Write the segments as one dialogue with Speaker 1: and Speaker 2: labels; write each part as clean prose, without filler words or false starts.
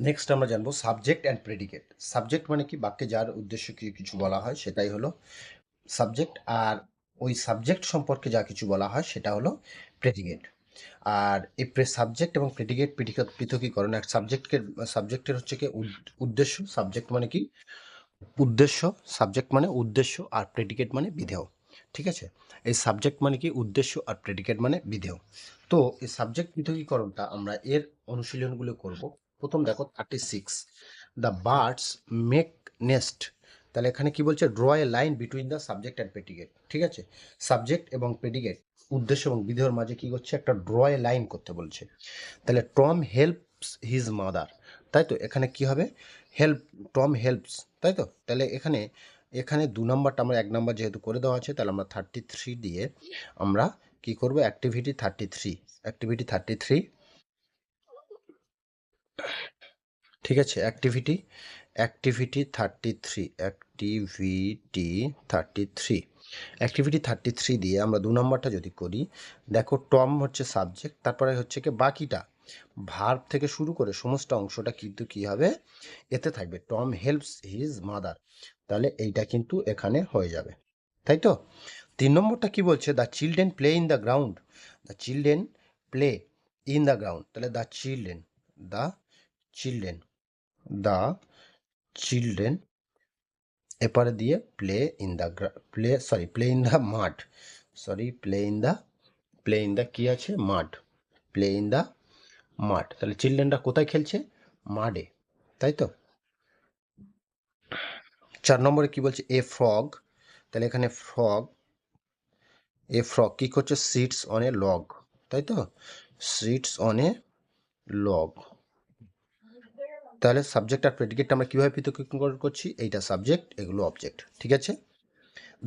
Speaker 1: Next আমরা জানবো subject and predicate. Subject মানে কি, বাক্যে যার উদ্দেশ্য কি কিছু বলা হয় সেটাই হলো সাবজেক্ট, আর ওই সাবজেক্ট সম্পর্কে যা কিছু বলা হয় সেটা হলো প্রেডিকেট। আর এই সাবজেক্ট এবং প্রেডিকেট পৃথকীকরণ, এক সাবজেক্টের হচ্ছে কি উদ্দেশ্য, সাবজেক্ট মানে কি উদ্দেশ্য, সাবজেক্ট মানে উদ্দেশ্য, আর প্রেডিকেট মানে বিধেয়। ঠিক আছে, এই সাবজেক্ট মানে কি উদ্দেশ্য, আর প্রেডিকেট মানে বিধেয়। তো এই সাবজেক্ট পৃথকীকরণটা আমরা এর অনুশীলনগুলো করব। প্রথম দেখো 36, দ্য বার্ডস মেক নেস্ট। তাহলে এখানে কি বলছে, draw A line between the subject and predicate. ঠিক আছে, সাবজেক্ট এবং প্রেডিকেট উদ্দেশ্য এবং বিধেয়র মাঝে কি করছে, একটা ড্র এ লাইন করতে বলছে। তাহলে টম হেল্পস হিজ মাদার, তাই তো এখানে কি হবে, হেল্প, টম হেল্পস, তাই তো। তাহলে এখানে এখানে 2 নম্বরটা আমরা 1 নম্বর যেহেতু করে দেওয়া আছে, তাহলে আমরা 33 দিয়ে আমরা কি করব, অ্যাক্টিভিটি 33, অ্যাক্টিভিটি 33, ঠিক আছে, অ্যাক্টিভিটি, অ্যাক্টিভিটি 33, অ্যাক্টিভিটি 33, অ্যাক্টিভিটি 33 দিয়ে আমরা 2 নম্বরটা যদি করি, দেখো টম হচ্ছে সাবজেক্ট, তারপরে হচ্ছে কি বাকিটা ভার্ব থেকে শুরু করে সমস্ত অংশটা কিন্তু কি হবে, এতে থাকবে টম হেল্পস হিজ মাদার। তাহলে এইটা কিন্তু এখানে হয়ে যাবে, তাই তো। 3 নম্বরটা কি বলছে, the children play in the ground, the children play in the ground. তাহলে the children, the children, the children, এরপরে দিয়ে play in the play in the মাঠ, সরি প্লে ইন দ্য কি আছে, মাঠ, প্লে ইন দ্য মাঠ। তাহলে চিলড্রেনরা কোথায় খেলছে, মাঠে, তাই তো। 4 নম্বরে কি বলছে, এ ফ্রগ, তাহলে এখানে ফ্রগ, এ ফ্রগ কি করছে, সিটস অন এ লগ, তাই তো, সিটস অন এ লগ। তাহলে সাবজেক্ট আর প্রেডিকেটটা আমরা কীভাবে পৃথকীকরণ করছি, এইটা সাবজেক্ট, এগুলো অবজেক্ট, ঠিক আছে।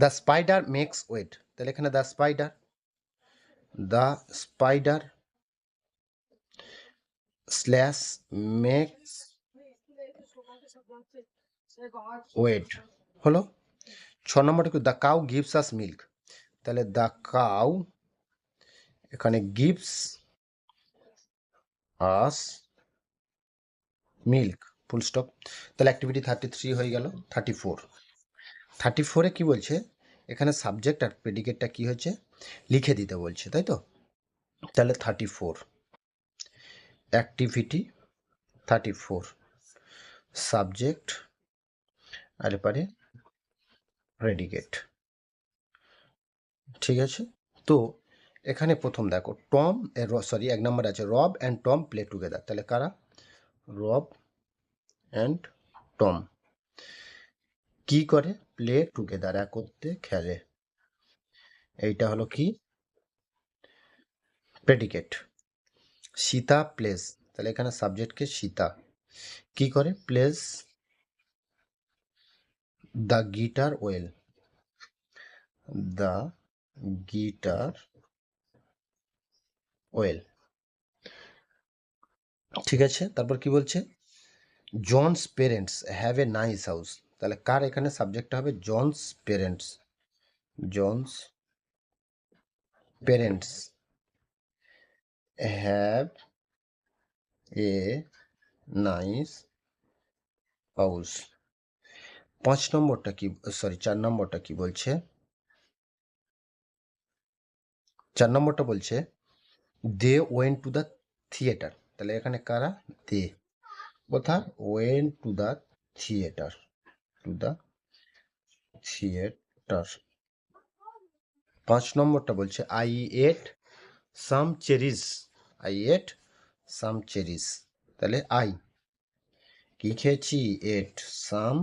Speaker 1: দ্য স্পাইডার মেক্স ওয়েট, তাহলে এখানে the spider slash makes web হলো। 6 নম্বরটা কি, the cow gives us milk, তাহলে দ্য কাউ, এখানে gives us milk, full stop. তাহলে অ্যাক্টিভিটি 33 হয়ে গেল। 34 কি বলছে, এখানে সাবজেক্ট আর প্রেডিকেটটা কি হয়েছে, লিখে দিতে বলছে, তাই তো। তাহলে 34, অ্যাক্টিভিটি 34, সাবজেক্ট আর এপারে প্রেডিকেট, ঠিক আছে। তো এখানে প্রথম দেখো টম, সরি 1 নম্বর আছে রব অ্যান্ড টম প্লে টুগেদার, তাহলে কারা, রব অ্যান্ড টম কি করে, প্লে টুগেদার, একত্রে খেলে, এইটা হলো কি প্রেডিকেট। সীতা প্লেস, তাহলে এখানে সাবজেক্টকে সীতা কি করে, plays the guitar well, the guitar well, ঠিক আছে। তারপর কি বলছে, John's parents have a nice house, তাহলে কার এখানে সাবজেক্টটা হবে, John's parents, John's parents have a nice house. 5 নম্বরটা কি, সরি 4 নম্বরটা কি বলছে, 4 নম্বরটা বলছে they went to the theatre, তাহলে এখানে কারা, দে, কোথা, went to the theatre, to the theatre. 5 নম্বরটা বলছে I ate some cherries, I ate some cherries, তাহলে আই কি খেয়েছি, এট সাম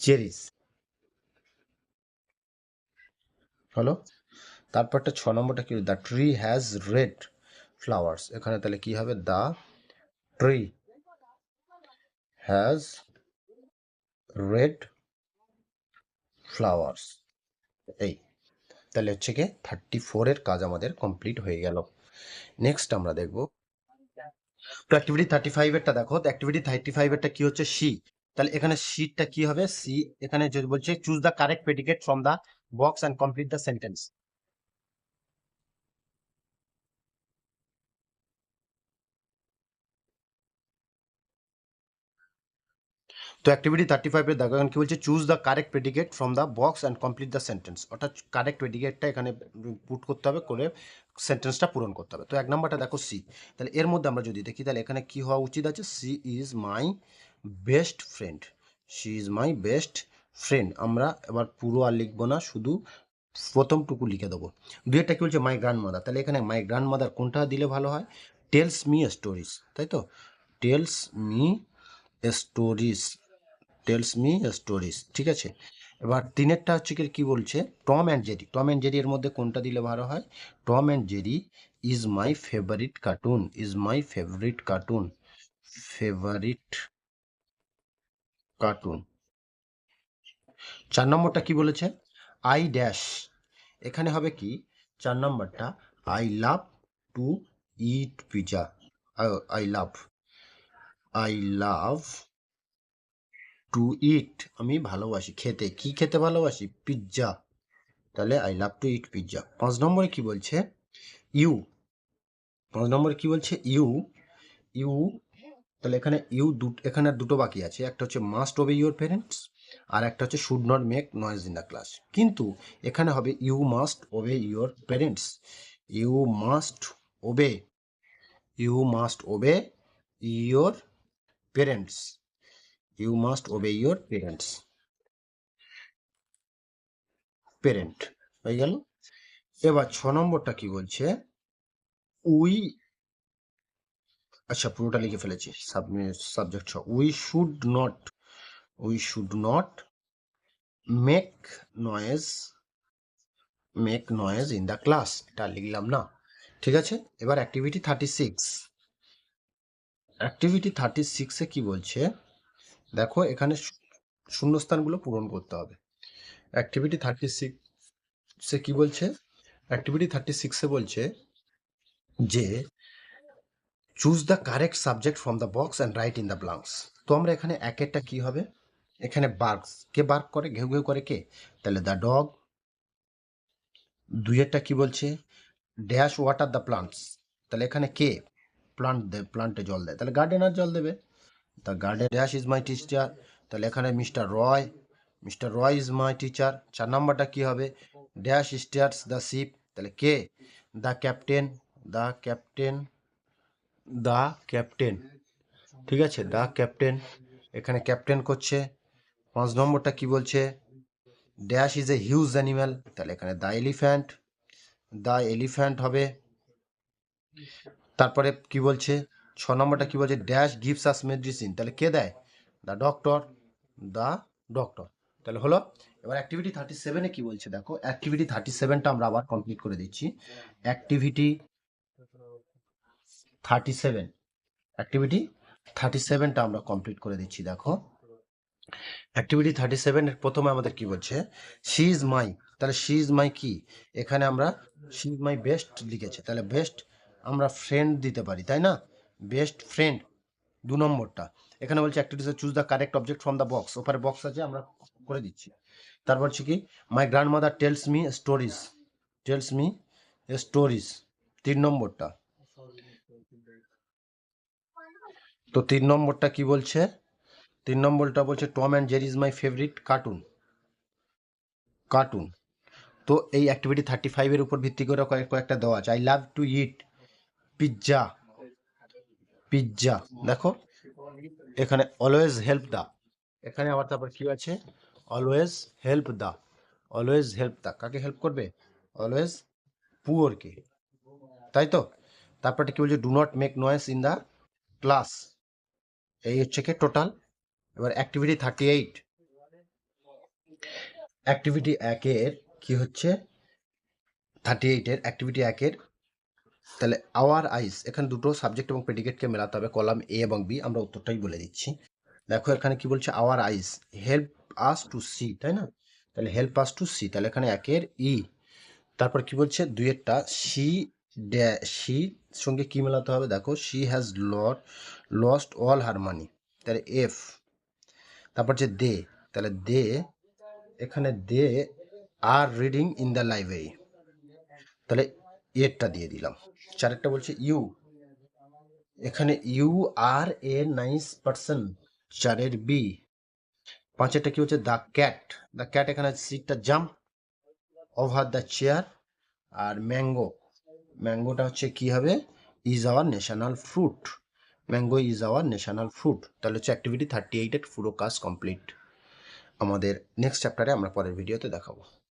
Speaker 1: চেরিস, হলো। তারপরটা 6 নম্বরটা কি, the tree has red flowers, এখানে তাহলে কি হবে, the tree has red flowers, এই, তাহলে হচ্ছে কি 34-এর কাজ আমাদের কমপ্লিট হয়ে গেল। নেক্সট আমরা দেখব, তো অ্যাক্টিভিটি 35-এরটা দেখো, তো অ্যাক্টিভিটি 35-এরটা কি হচ্ছে, সি, তাহলে এখানে শীটটা কি হবে, সি, এখানে যদি বলছে choose the correct predicate from the box and complete the sentence. তো অ্যাক্টিভিটি 35 এর দেখো এখানে কি বলছে, choose the correct predicate from the box and complete the sentence. অর্থাৎ কারেক্ট প্রেডিকেটটা এখানে পুট করতে হবে, করে সেন্টেন্সটা পূরণ করতে হবে। তো এক নম্বরটা দেখো সি, তাহলে এর মধ্যে আমরা যদি দেখি তাহলে এখানে কি হওয়া উচিত আছে, she is my best friend, she is my best friend. আমরা এবার পুরো আর লিখবো না, শুধু প্রথমটুকু লিখে দেবো। দুইটা কি বলছে, মাই গ্র্যান্ড মাদার, তাহলে এখানে মাই গ্র্যান্ড মাদার কোনটা দিলে ভালো হয়, টেলস মি স্টোরিজ, তাই তো, tales me stories, tales me stories, ঠিক আছে। এবার তিনেরটা হচ্ছে কি বলছে, Tom and Jerry, Tom and Jerry এর মধ্যে কোনটা দিলে ভালো হয়, Tom and Jerry is my favourite cartoon, is my favourite cartoon, favourite cartoon. 4 নম্বরটা কি বলেছে, আই ড্যাশ, এখানে হবে কি 4 নম্বরটা, I love to eat pizza, I love, I love to eat, আমি ভালোবাসি খেতে, কি খেতে ভালোবাসি, পিৎজা, তাহলে I love to eat pizza. 5 নম্বরে কি বলছে, ইউ, 5 নম্বরে কি বলছে, ইউ, ইউ, তাহলে এখানে ইউ, এখানে আর দুটো বাকি আছে, একটা হচ্ছে মাস্ট ওবে ইউর প্যারেন্টস, আর একটা হচ্ছে should not make noise in the class. কিন্তু এখানে হবে you must obey your parents, you must obey, you must obey your parents, you must obey your parents, parent হয়ে গেল। এবার 6 নম্বরটা কি বলছে, উই, আচ্ছা পুরোটা লিখে ফেলেছি, subject we should not, we should not make noise, make noise in the class, এটা লিখলাম না, ঠিক আছে। এবার অ্যাক্টিভিটি 36, অ্যাক্টিভিটি 36-এ কি বলছে দেখো, এখানে শূন্যস্থানগুলো পূরণ করতে হবে। অ্যাক্টিভিটি 36-এ কি বলছে, অ্যাক্টিভিটি 36-এ বলছে যে choose the correct subject from the box and right in the blanks. তো আমরা এখানে একেরটা কি হবে, এখানে বার্কস, কে বার্ক করে, ঘেউ ঘেউ করে কে, তাহলে দ্য ডগ। দুইয়েরটা কি বলছে, ড্যাশ ওয়াটার দ্য প্লান্টস, তাহলে এখানে কে প্লান্ট দেয়, প্লান্টে জল দেয়, তাহলে গার্ডেনার জল দেবে, the garden dash is my teacher, তাহলে এখানে mister Roy, mister Roy is my teacher. 4 নম্বরটা কি হবে, ড্যাশ স্টার্স দ্য শিপ, তাহলে কে, the captain, the captain, the captain, ঠিক আছে, দ্য ক্যাপ্টেন, এখানে ক্যাপ্টেন করছে। 5 নম্বরটা কি বলছে, dash is a huge animal, তাহলে এখানে দ্য এলিফ্যান্ট, দ্য এলিফ্যান্ট হবে। তারপরে কি বলছে, 6 নম্বরটা কি বলছে, ড্যাশ গিভস আস মেডিসিন, তাহলে কে দেয়, দ্য ডক্টর, দ্য ডক্টর, তাহলে হলো। এবার অ্যাক্টিভিটি 37-এ কি বলছে দেখো, অ্যাক্টিভিটি 37টা আমরা আবার কমপ্লিট করে দিচ্ছি। অ্যাক্টিভিটি 37, অ্যাক্টিভিটি 37টা আমরা কমপ্লিট করে দিচ্ছি দেখো। অ্যাক্টিভিটি 37-এর প্রথমে আমাদের কি বলছে, শি ইজ মাই, তাহলে শি ইজ মাই কি, এখানে আমরা শি ইজ মাই বেস্ট লিখেছে, তাহলে বেস্ট আমরা ফ্রেন্ড দিতে পারি, তাই না, বেস্ট ফ্রেন্ড। 2 নম্বরটা এখানে বলছে activities choose the correct object from the box, ওপারে বক্স আছে আমরা করে দিচ্ছি। তারপর হচ্ছে কি, মাই grand mother tales me stories, tales me stories 3 নম্বরটা। তো 3 নম্বরটা কি বলছে, 3 নম্বরটা বলছে Tom and Jerry is my favourite cartoon, cartoon. তো এই অ্যাক্টিভিটি 35-এর উপর ভিত্তি করে কয়েকটা দেওয়া আছে, I love to eat pizza, pizza, দেখো এখানে অলওয়েজ হেল্প দা, এখানে আবার তারপর কি আছে, অলওয়েজ হেল্প দা, অলওয়েজ হেল্প দা কাকে হেল্প করবে, অলওয়েজ পুয়ারকে, তাই তো। তারপরটা কি বলছে, do not make noise in the class, এই হচ্ছে কি টোটাল। এবার অ্যাক্টিভিটি 38, অ্যাক্টিভিটি 1-এর কি হচ্ছে, 38-এর অ্যাক্টিভিটি 1-এর, তাহলে আওয়ার আইস, এখানে দুটো সাবজেক্ট এবং প্রেডিকেটকে মেলাতে হবে, কলাম এ এবং বি, আমরা উত্তরটাই বলে দিচ্ছি। দেখো এখানে কি বলছে, our eyes help us to see, তাই না, তাহলে হেল্প আস টু সি, তাহলে এখানে 1-এর ই। তারপর কি বলছে, 2-এরটা সি, সি সঙ্গে কি মেলাতে হবে, দেখো she has lost all her money, তাহলে এফ। তারপর যে দে, তাহলে দে, এখানে they are reading in the library, তাহলে এরটা দিয়ে দিলাম। 4-এরটা বলছে ইউ, এখানে you are a nice person, 4-এর বি, 5 কি হচ্ছে? দ্য ক্যাট এখানে সিটটা জাম্প ওভার দ্য চেয়ার। আর ম্যাঙ্গোটা হচ্ছে কি হবে? Is our national fruit. Mango is our national fruit. তাহলে হচ্ছে অ্যাক্টিভিটি 38 এর পুরো কাজ কমপ্লিট। আমাদের নেক্সট চ্যাপ্টারে আমরা পরের ভিডিওতে দেখাবো।